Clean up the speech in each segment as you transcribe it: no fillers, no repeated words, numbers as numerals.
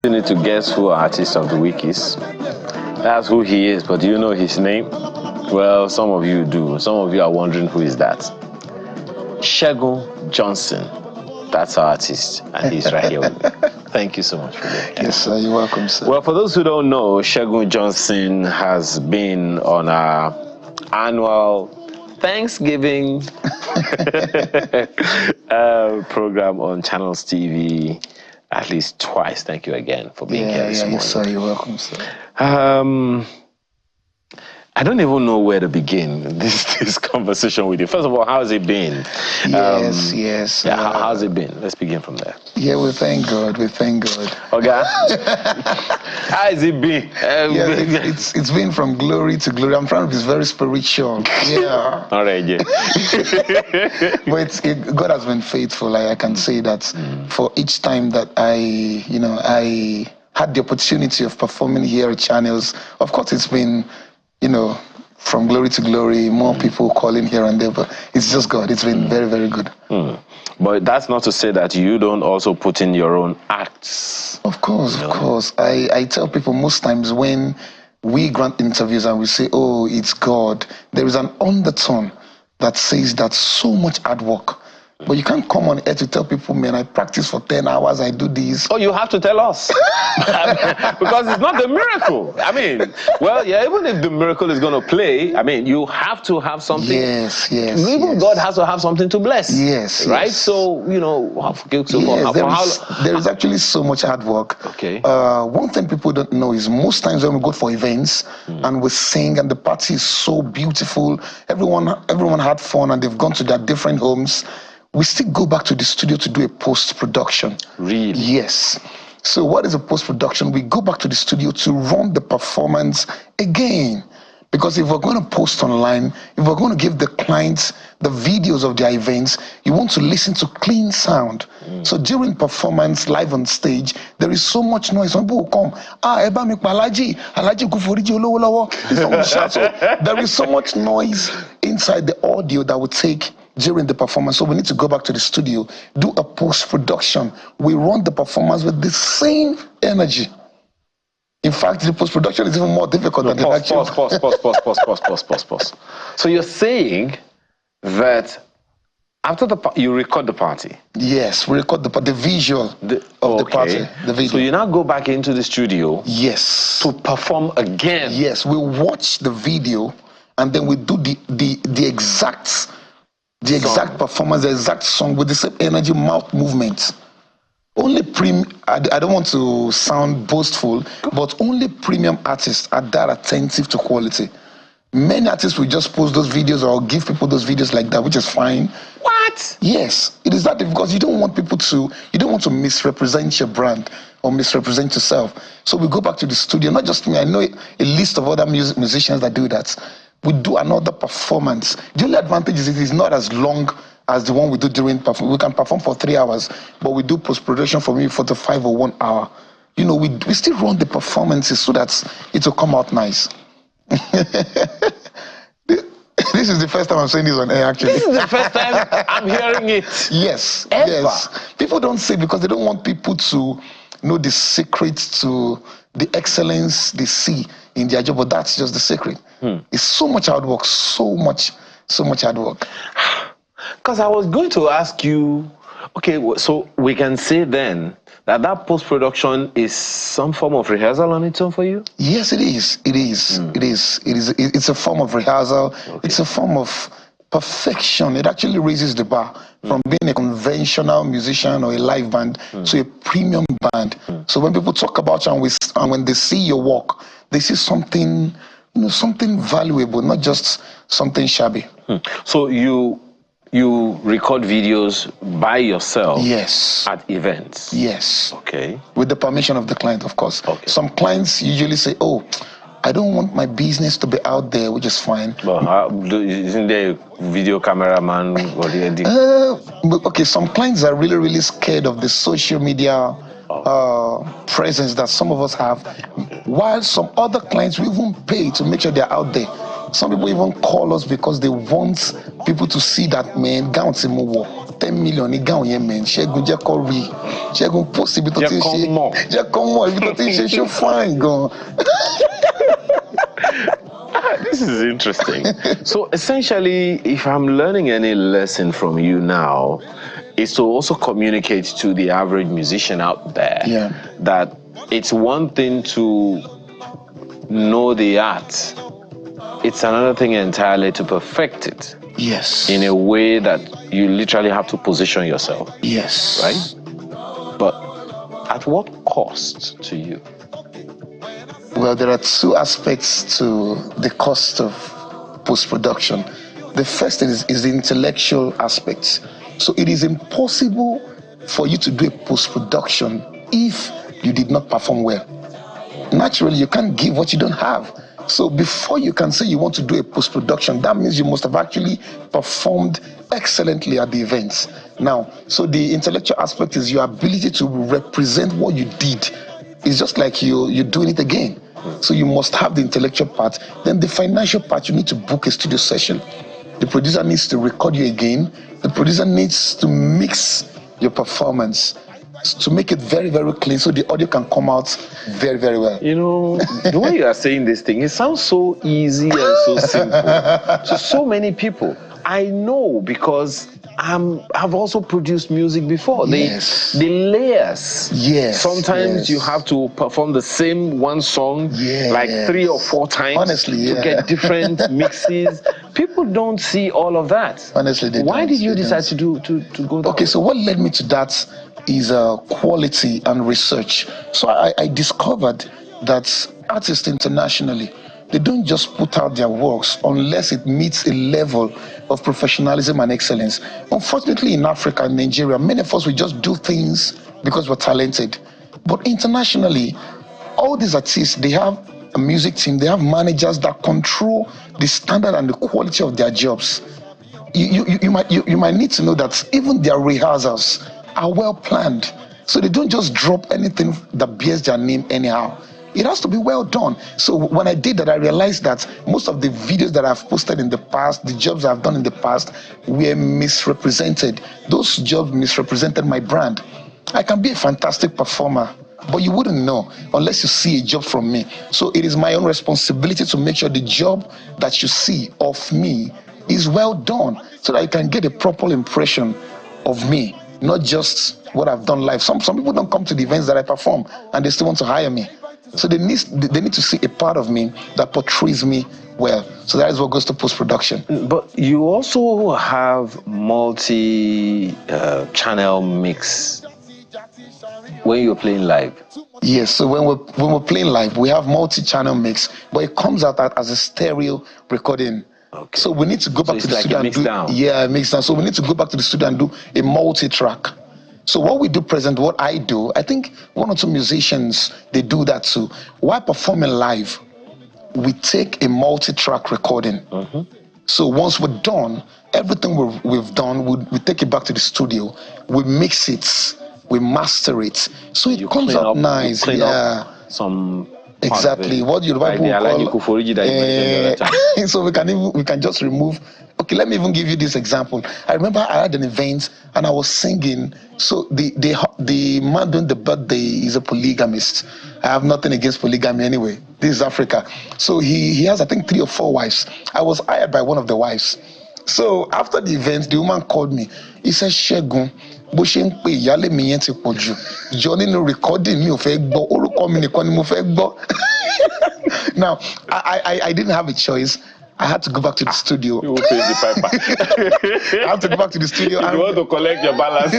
You need to guess who our artist of the week is. That's who he is, but do you know his name? Well, some of you do. Some of you are wondering who is that. Segun Johnson. That's our artist, and he's right here with me. Thank you so much for being here. Yes, sir. You're welcome, sir. Well, for those who don't know, Segun Johnson has been on our annual Thanksgiving program on Channels TV at least twice. Thank you again for being here this morning. Yes, sir. You're welcome, sir. I don't even know where to begin this conversation with you. First of all, how's it been? Yes. Yeah, how's it been? Let's begin from there. Yeah, we thank God. Okay. How has it been? It's been from glory to glory. I'm trying to be very spiritual. Yeah. All right, yeah. But God has been faithful. I can say that for each time that I had the opportunity of performing here at Channels. Of course, it's been, from glory to glory, more people calling here and there, but it's just God. It's been very, very good. But that's not to say that you don't also put in your own acts. Of course. I tell people most times when we grant interviews and we say, oh, it's God, there is an undertone that says that so much hard work. But you can't come on air to tell people, man, I practice for 10 hours, I do this. Oh, you have to tell us. Because it's not the miracle. Even if the miracle is going to play, you have to have something. Yes. Even God has to have something to bless. Yes. Right? So, there is actually so much hard work. Okay. One thing people don't know is most times when we go for events and we sing and the party is so beautiful, everyone had fun and they've gone to their different homes, we still go back to the studio to do a post-production. Really? Yes. So what is a post-production? We go back to the studio to run the performance again. Because if we're going to post online, if we're going to give the clients the videos of their events, you want to listen to clean sound. So during performance, live on stage, there is so much noise. Some people will come, Alaji Kuforiji Olowo. So there is so much noise inside the audio that would take during the performance. So we need to go back to the studio, do a post-production. We run the performance with the same energy. In fact, the post-production is even more difficult than the actual. Pause. So you're saying that after you record the party? Yes, we record the visual of the party, the video. So you now go back into the studio? Yes. To perform again? Yes, we watch the video and then we do the exact performance, the exact song with the same energy, mouth movements. Only I don't want to sound boastful, but only premium artists are that attentive to quality. Many artists will just post those videos or give people those videos like that, which is fine. What? Yes, it is that because you don't want to misrepresent your brand or misrepresent yourself. So we go back to the studio, not just me, I know a list of other musicians that do that. We do another performance. The only advantage is it is not as long as the one we do during performance. We can perform for 3 hours, but we do post-production for maybe 45 or 1 hour. We still run the performances so that it will come out nice. This is the first time I'm saying this on air, actually. This is the first time I'm hearing it. Yes. Ever? Yes. People don't say because they don't want people to know the secrets to the excellence they see in their job, but that's just the secret. It's so much hard work, so much hard work. Because I was going to ask you, okay, so we can say then that post-production is some form of rehearsal on its own for you? Yes, it is. It's a form of rehearsal. Okay. It's a form of perfection. It actually raises the bar from being a conventional musician or a live band to a premium band. So when people talk about you and when they see your work, they see something, something valuable, not just something shabby. So you record videos by yourself? Yes. At events? Yes. Okay. With the permission of the client, of course. Okay. Some clients usually say, oh, I don't want my business to be out there, which is fine. But isn't there a video cameraman or the editor? Okay, some clients are really, really scared of the social media presence that some of us have, while some other clients will even pay to make sure they're out there. Some people even call us because they want people to see that man, 10 million ní gáwọn yẹn mẹ́ Ṣẹ́gun jẹ́ kó rí Ṣẹ́gun post ibi tó ti ń ṣe jẹ́ kó mọ̀ ibi tó ti ń ṣe ṣó fine gan. This is interesting. So essentially, if I'm learning any lesson from you now, is to also communicate to the average musician out there that it's one thing to know the art. It's another thing entirely to perfect it. Yes. In a way that you literally have to position yourself. Yes. Right? But at what cost to you? Well, there are two aspects to the cost of post-production. The first is the intellectual aspect. So it is impossible for you to do a post-production if you did not perform well. Naturally, you can't give what you don't have. So before you can say you want to do a post-production, that means you must have actually performed excellently at the events. Now, so the intellectual aspect is your ability to represent what you did. It's just like you're doing it again. So you must have the intellectual part. Then the financial part, you need to book a studio session. The producer needs to record you again. The producer needs to mix your performance to make it very, very clean so the audio can come out very, very well. You know, the way you are saying this thing, it sounds so easy and so simple to so many people. I know because I've also produced music before. Yes. The layers. Yes. Sometimes you have to perform the same one song like 3 or 4 times. Honestly, to get different mixes. People don't see all of that. Honestly, why did you decide to go that way? So what led me to that is quality and research. So I discovered that artists internationally, they don't just put out their works unless it meets a level of professionalism and excellence. Unfortunately, in Africa and Nigeria, many of us, we just do things because we're talented. But internationally, all these artists, they have a music team, they have managers that control the standard and the quality of their jobs. You might need to know that even their rehearsals are well planned. So they don't just drop anything that bears their name anyhow. It has to be well done. So when I did that, I realized that most of the videos that I've posted in the past, the jobs I've done in the past, were misrepresented. Those jobs misrepresented my brand. I can be a fantastic performer, but you wouldn't know unless you see a job from me. So it is my own responsibility to make sure the job that you see of me is well done so that you can get a proper impression of me, not just what I've done live. Some people don't come to the events that I perform and they still want to hire me. So they need to see a part of me that portrays me well. So that is what goes to post-production. But you also have multi-channel mix when you're playing live. Yes, so when we're playing live, we have multi-channel mix, but it comes out as a stereo recording. Okay. So we need to go back to the studio and do mix down. So we need to go back to the studio and do a multi-track. So what we do present, what I do, I think 1 or 2 musicians, they do that too. While performing live, we take a multi-track recording. Mm-hmm. So once we're done, everything we've done, we take it back to the studio, we mix it, we master it. So it comes out nice. Some exactly what you call so we can just remove. Okay, let me even give you this example. I remember I had an event and I was singing. So the man doing the birthday is a polygamist. I have nothing against polygamy anyway. This is Africa. So he has, I think, 3 or 4 wives. I was hired by one of the wives. So after the event, the woman called me. He said, Segun, bó ṣe ń pè ìyálé mi yẹn ti pọ̀ jù. Jọ nínú recording mi ò fẹ́ gbọ́. Orúkọ mi nìkan ni mo fẹ́ gbọ́. Now, I didn't have a choice. I had to go back to the studio. You will pay the piper. I had to go back to the studio. You want to collect your balance.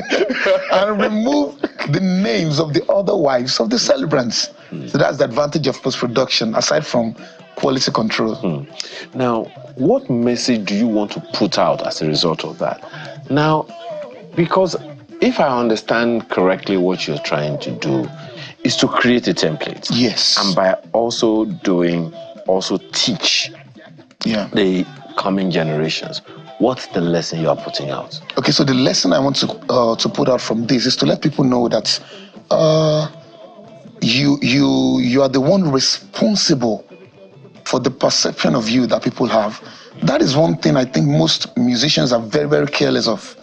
And remove the names of the other wives of the celebrants. So that's the advantage of post-production, aside from quality control. Now, what message do you want to put out as a result of that? Now, because if I understand correctly what you're trying to do is to create a template. Yes. And by also teach the coming generations. What's the lesson you are putting out? Okay, so the lesson I want to put out from this is to let people know that you are the one responsible for the perception of you that people have. That is one thing I think most musicians are very, very careless of.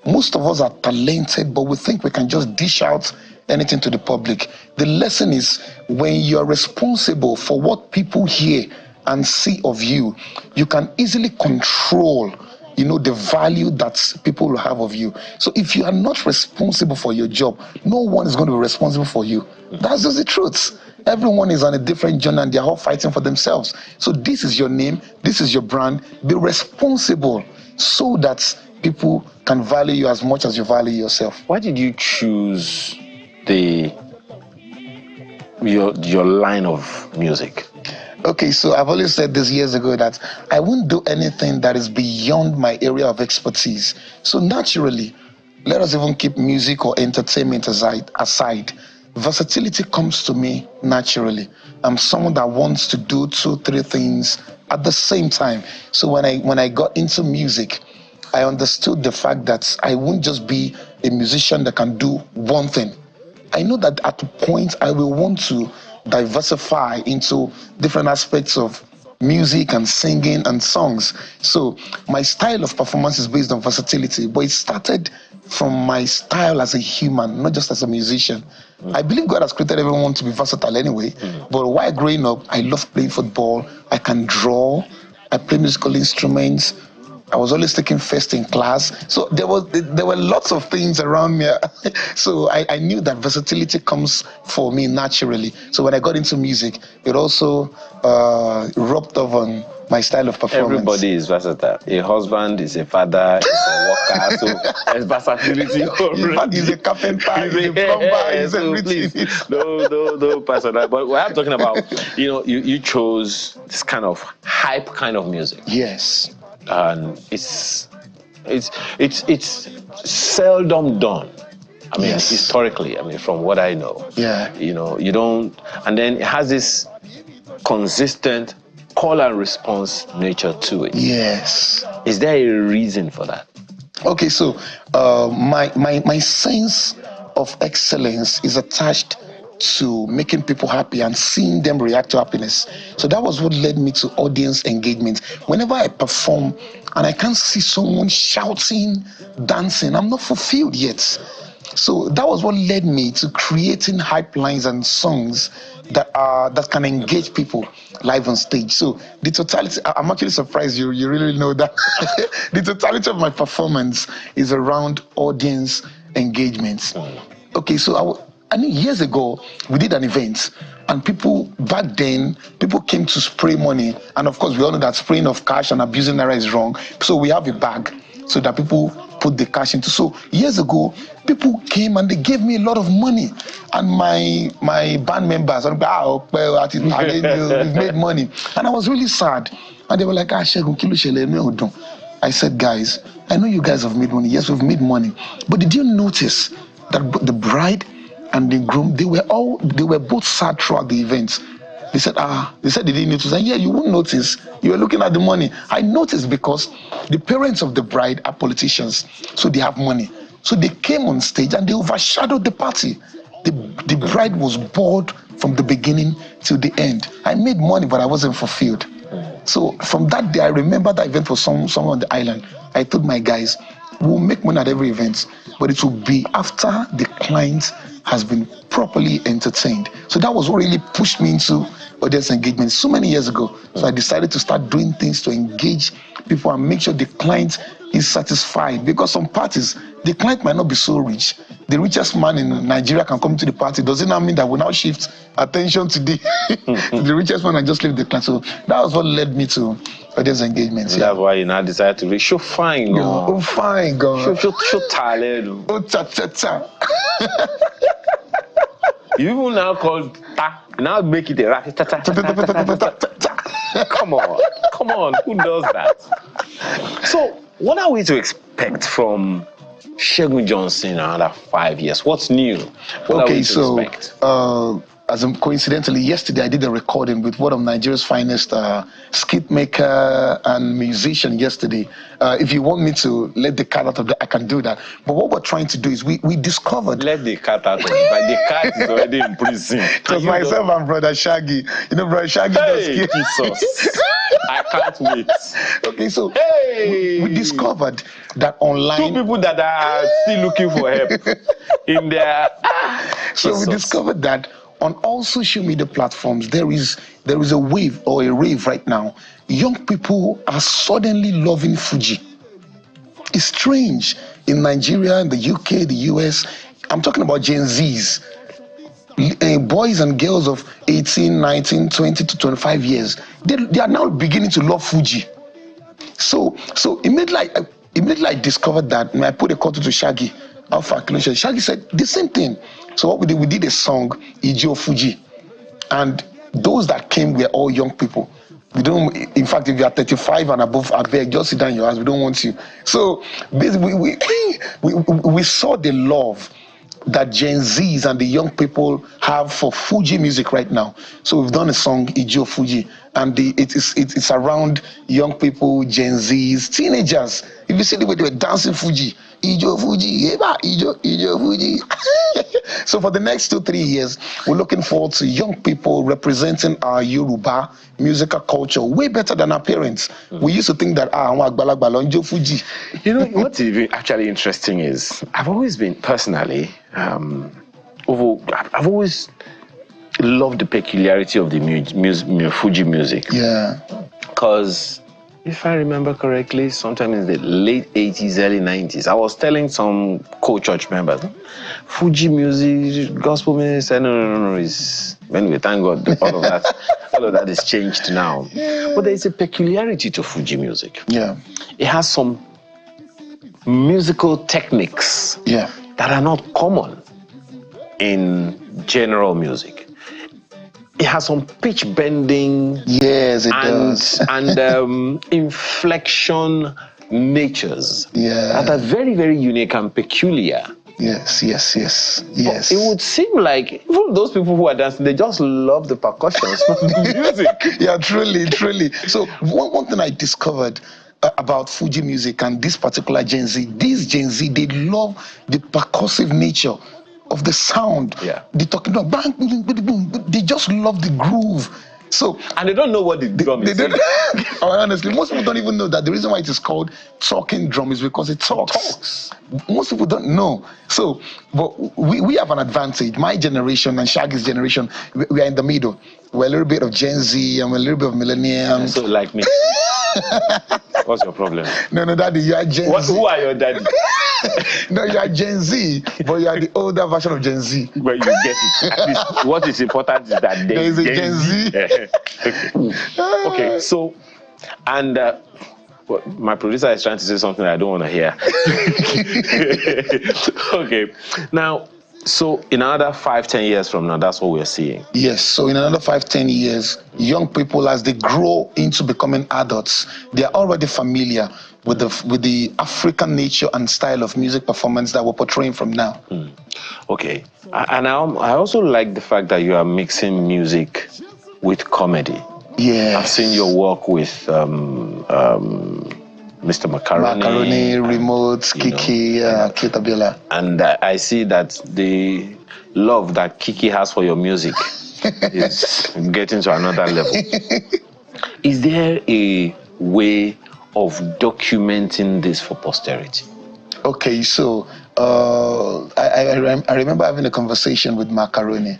most of us are talented, but we think we can just dish out anything to the public. The lesson is when you're responsible for what people hear and see of you, you can easily control, the value that people will have of you. So if you are not responsible for your job, no one is going to be responsible for you. That's just the truth. Everyone is on a different journey and they're all fighting for themselves. So this is your name, this is your brand. Be responsible so that people can value you as much as you value yourself. Why did you choose your line of music? Okay, so I've always said this years ago that I won't do anything that is beyond my area of expertise. So naturally, let us even keep music or entertainment aside. Versatility comes to me naturally. I'm someone that wants to do 2-3 things at the same time. So when I got into music, I understood the fact that I won't just be a musician that can do one thing. I know that at a point I will want to diversify into different aspects of music and singing and songs. So my style of performance is based on versatility, but it started from my style as a human, not just as a musician. I believe God has created everyone to be versatile anyway, but while growing up, I love playing football, I can draw, I play musical instruments, I was always taking first in class. So there were lots of things around me. So I knew that versatility comes for me naturally. So when I got into music, it also rubbed off on my style of performance. Everybody is versatile. A husband is a father, is a worker, so there's versatility already. He's a carpenter, he's a plumber, he's everything. Please, no personal. But we're talking about, you chose this kind of hype kind of music. Yes. And it's seldom done. I mean, yes. Historically, from what I know. Yeah. You don't, and then it has this consistent call and response nature to it. Yes. Is there a reason for that? Okay, so my sense of excellence is attached to making people happy and seeing them react to happiness. So that was what led me to audience engagement. Whenever I perform and I can't see someone shouting, dancing, I'm not fulfilled yet. So that was what led me to creating hype lines and songs that can engage people live on stage. So the totality, I'm actually surprised you really know that. The totality of my performance is around audience engagement. Okay, so I mean, years ago, we did an event, and back then, people came to spray money. And of course, we all know that spraying of cash and abusing naira is wrong. So we have a bag so that people put the cash into. So years ago, people came and they gave me a lot of money. And my band members, we've made money. And I was really sad. And they were like, Segun, kilo shele me odun. I said, guys, I know you guys have made money. Yes, we've made money. But did you notice that the bride and the groom, they were both sad throughout the event? They said they didn't notice. And yeah, you wouldn't notice. You were looking at the money. I noticed because the parents of the bride are politicians, so they have money. So they came on stage and they overshadowed the party. The bride was bored from the beginning till the end. I made money, but I wasn't fulfilled. So from that day, I remember that event was somewhere on the island. I told my guys, we'll make money at every event, but it will be after the client has been properly entertained. So that was what really pushed me into audience engagement so many years ago. So I decided to start doing things to engage people and make sure the client is satisfied. Because some parties, the client might not be so rich. The richest man in Nigeria can come to the party. Does it not mean that we now shift attention to the richest man and just leave the client? So that was what led me to audience engagement. Yeah. That's why you now decided to be show fine. Oh, fine, God. Show talent. Oh, cha-cha-cha. You even now call ta. Now make it a rap. Come on. Who does that? So, what are we to expect from Segun Johnson in another 5 years? What's new? What are we to expect? Coincidentally, yesterday I did a recording with one of Nigeria's finest skit maker and musician yesterday. If you want me to let the cat out of the, I can do that. But what we're trying to do is we discovered... Let the cat out of the bag. The cat is already in prison. It was myself and Brother Shaggy. Brother Shaggy does skit. I can't wait. Okay, so Hey! we discovered that online. 2 people that are still looking for help in their. So we Jesus. discovered that on all social media platforms, there is a wave or a rave right now. Young people are suddenly loving Fuji. It's strange. In Nigeria, in the UK, the US, I'm talking about Gen Zs. Boys and girls of 18, 19, 20 to 25 years, they are now beginning to love Fuji. So immediately I discovered that, and I put a call to Shaggy, Alpha Clinician. Shaggy said the same thing. So what we did a song, Ijo Fuji. And those that came were all young people. We don't, in fact, if you are 35 and above, I beg, just sit down in your house, we don't want you. So basically, we saw the love that Gen Zs and the young people have for Fuji music right now. So we've done a song, Ijo Fuji, and it's around young people, Gen Zs, teenagers. If you see the way they were dancing Fuji, Ijo Fuji, Ijo Fuji. So for the next 2-3 years, we're looking forward to young people representing our Yoruba musical culture way better than our parents. We used to think that Ijo Fuji. You know what's actually interesting is I've always been personally, I've always loved the peculiarity of the Fuji music. Yeah. Because if I remember correctly, sometime in the late 80s, early 90s, I was telling some co-church members, Fuji music, gospel music, said, no, it's, anyway, thank God, all of that is changed now. Yeah. But there is a peculiarity to Fuji music. Yeah. It has some musical techniques that are not common in general music. It has some pitch bending, yes, it does, and inflection natures that are very, very unique and peculiar. Yes. But it would seem like even those people who are dancing, they just love the percussions from the music. Yeah, truly. So one thing I discovered about Fuji music and this particular Gen Z, they love the percussive nature of the sound. Yeah. They talking about bang, boom, boom, boom. They just love the groove. So and they don't know what the drum is. Honestly, most people don't even know that the reason why it is called talking drum is because it talks. Most people don't know. So, but we have an advantage. My generation and Shaggy's generation, we are in the middle. We're a little bit of Gen Z and we're a little bit of millennials. So like me. What's your problem? No, Daddy, you are Gen Z. Who are your daddy? No, you are Gen Z, but you are the older version of Gen Z. Well, you get it. At least what is important is that there is a Gen Z. Okay, so, and my producer is trying to say something I don't want to hear. Okay, now, so in another 5-10 years from now, that's what we're seeing. Yes, so in another 5-10 years, young people, as they grow into becoming adults, they are already familiar with the African nature and style of music performance that we're portraying from now. Okay, and I also like the fact that you are mixing music with comedy. Yeah, I've seen your work with Mr. Macaroni, Remote, Kiki, Ketabila. And I see that the love that Kiki has for your music is getting to another level. Is there a way of documenting this for posterity? Okay, so I remember having a conversation with Macaroni,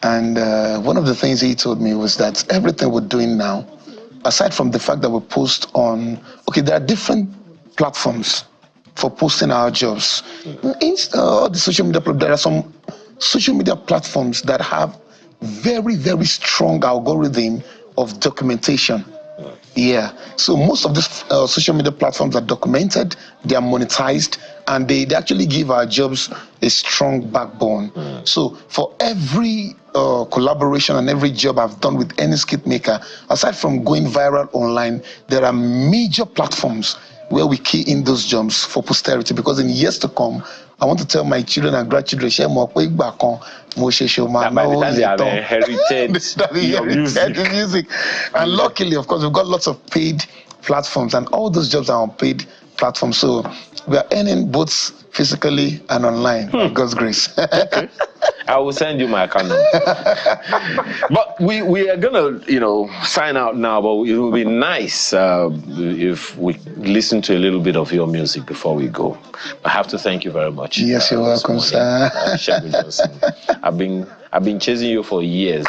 and one of the things he told me was that everything we're doing now, aside from the fact that we post on, there are different platforms for posting our jobs. The social media, there are some social media platforms that have very, very strong algorithm of documentation. Yeah, so most of these social media platforms are documented, they are monetized, and they actually give our jobs a strong backbone. So for every collaboration and every job I've done with any skit maker, aside from going viral online, there are major platforms where we key in those jobs for posterity, because in years to come, I want to tell my children and grandchildren, that by the time they have inherited your music. And luckily, of course, we've got lots of paid platforms, and all those jobs are on paid platforms. So we are earning both physically and online, by God's grace. Okay. I will send you my account number. But we are gonna, sign out now. But it will be nice if we listen to a little bit of your music before we go. I have to thank you very much. Yes, you're welcome, sir. Segun Johnson. I've been chasing you for years.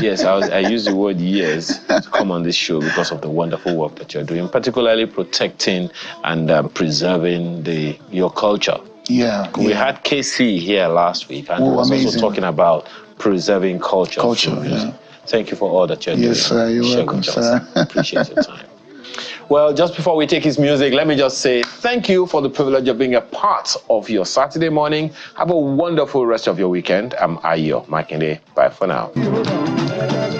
Yes, I use the word years to come on this show because of the wonderful work that you're doing, particularly protecting and preserving your culture. Yeah. We had KC here last week, and he was also talking about preserving culture. Yeah. Thank you for all that you're doing. Yes, sir. You're welcome, sir. Appreciate your time. Well, just before we take his music, let me just say thank you for the privilege of being a part of your Saturday morning. Have a wonderful rest of your weekend. I'm Ayo Makinde. Bye for now.